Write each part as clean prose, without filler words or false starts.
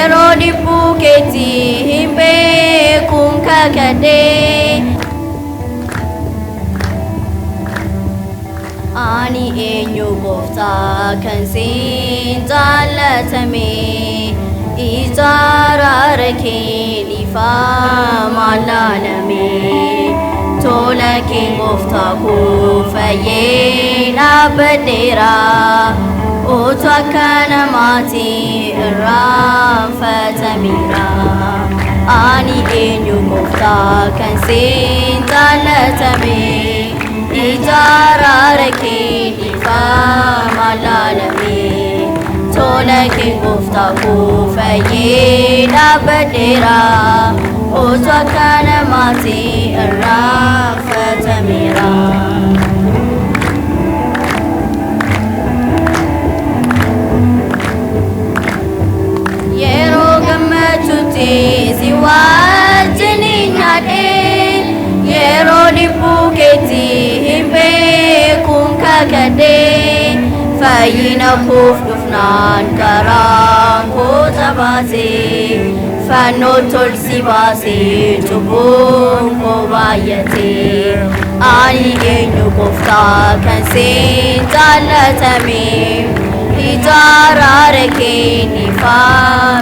Yerodi buketi himbe kunkakade Ani enyu gofta kansin jalatame Ijara rake lifa malalame Tola ke gofta ko faye na badera Otwakana mati rafatamira Ani enyu gofta kansin jalatame Ijara rake lifa malalame Tola ke gofta ko faye na badera Otwakana mati rafatamira Ziwajini nyade Yerodi buketi himbe kunkakade Fayina kufnufnan karang kotabase Fano tolsi base tubun kobayate Ani enyu kufta kansin jalatame Ijara rake nifa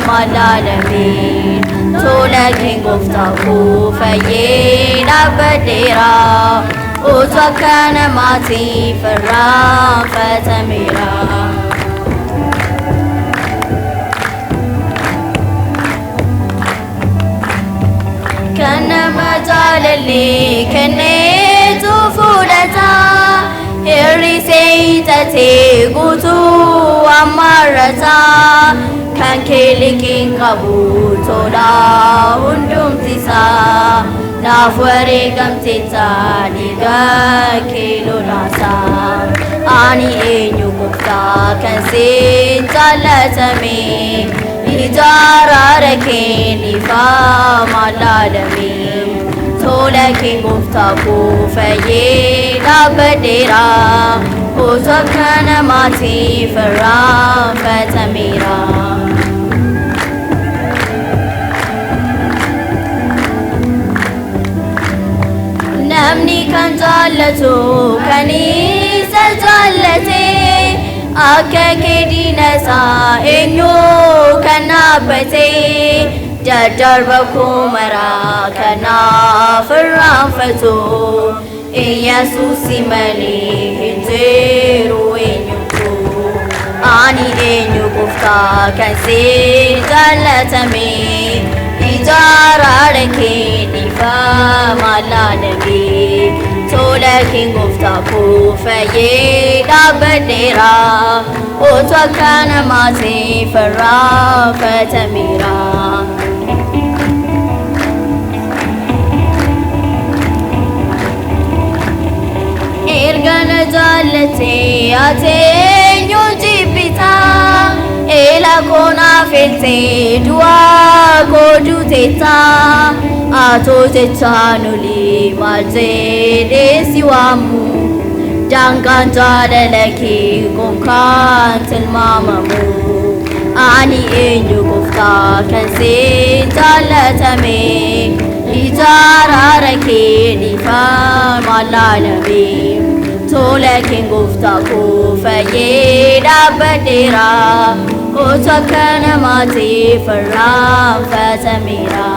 malalame Tola king of taku faye na badera Otwakana mati farra fatamira Kana majalali kane tufulata Eri seitate gutu amarata Kan keliking kabutola undum tisa Nafware gamtita niga kilo nasa Ani enyu gufta kansin jalatame Ijara rake nifa malalame Tola king gufta ko faye na badera Otwakana mati farra fatamira Namni kan jallatu kanisa jallate Akka kedina sa enyu kanabate Jadarba kumara kana farrafatu Iyasusi mali hinjiru enyuku Ani enyu gufta kansin jalatame Ijara rake nifa malalame Tola king gufta ko faye na badera Otwakana mati farra fatamira Ergana jalate ate nyujibita Ela kona felte dua kodu teta Ato teta nuli maze desiwamu Jangan jadalaki kumkan tilmamamu Ani enyu gufta kansin jalatame Ijara rake nifa malalame Tola king gufta ko faye na badera Otwakana mati farra fatamira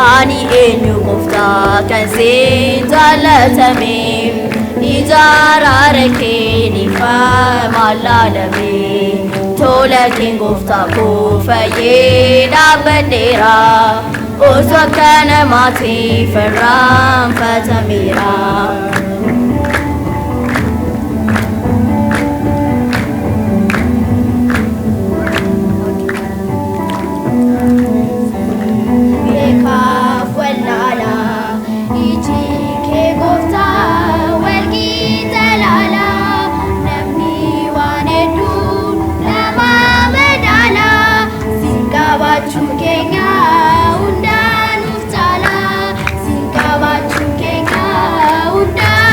Ani enyu gufta kansin jalatame Ijara rake nifa malalame Tola king gufta ko faye na badera Otwakana mati farra fatamira Unda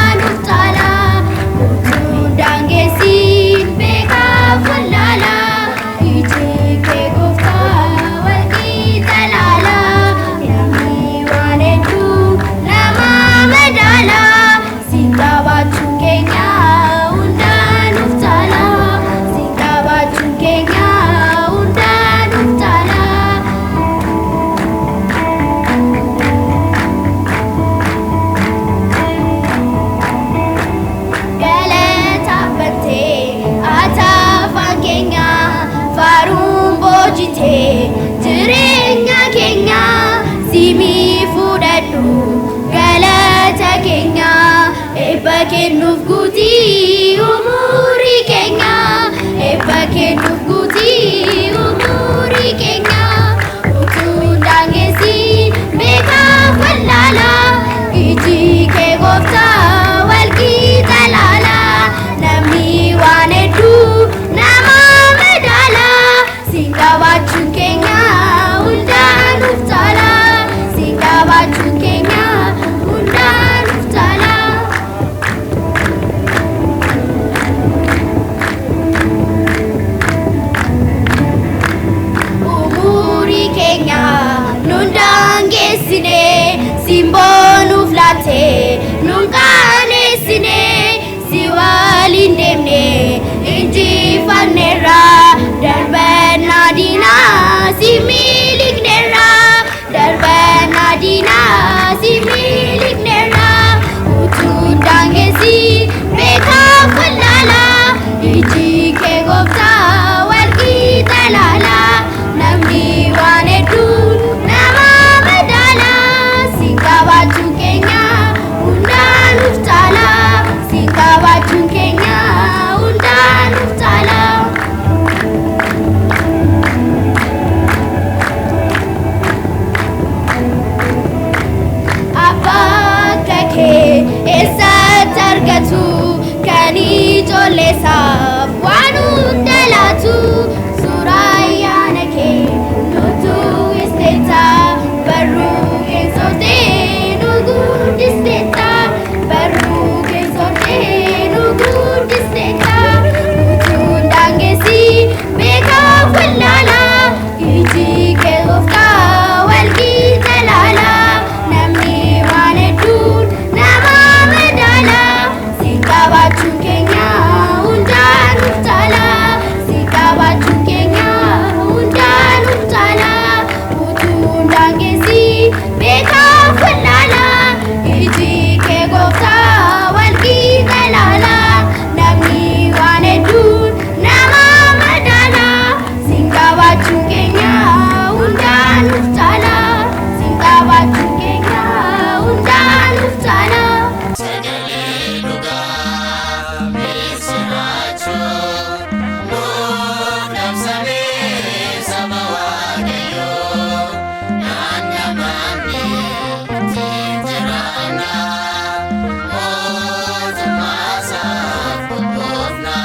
kennuuf guutii umurii keenya eebba kennuuf guutii umurii keenya utuu daangeessiin beekaaf wallaala iji kee gooftaa walqixa laala namni waan hedduu nama madaala siin qabaachuun keenya hundaan nuuf taala siin qabaachuun keenya hundaan nuuf taala. Umurii keenya nun daangeessine simboo nuuf laatte nun qaaneessine si waliin deemne injifanneerra darbannaa diinaa si miliqneerra darbannaa diinaa si miliqneerra utuu daangeessiin beekaaf wallaala iji kee gooftaa walqixa laala namni waan hedduu nama madaala siin qabaachuun keenya hundaan nuuf taala siin qabaachuun keenya hundaan nuuf taala. Abbaa kee eessatti argatu kan ijoollee isaa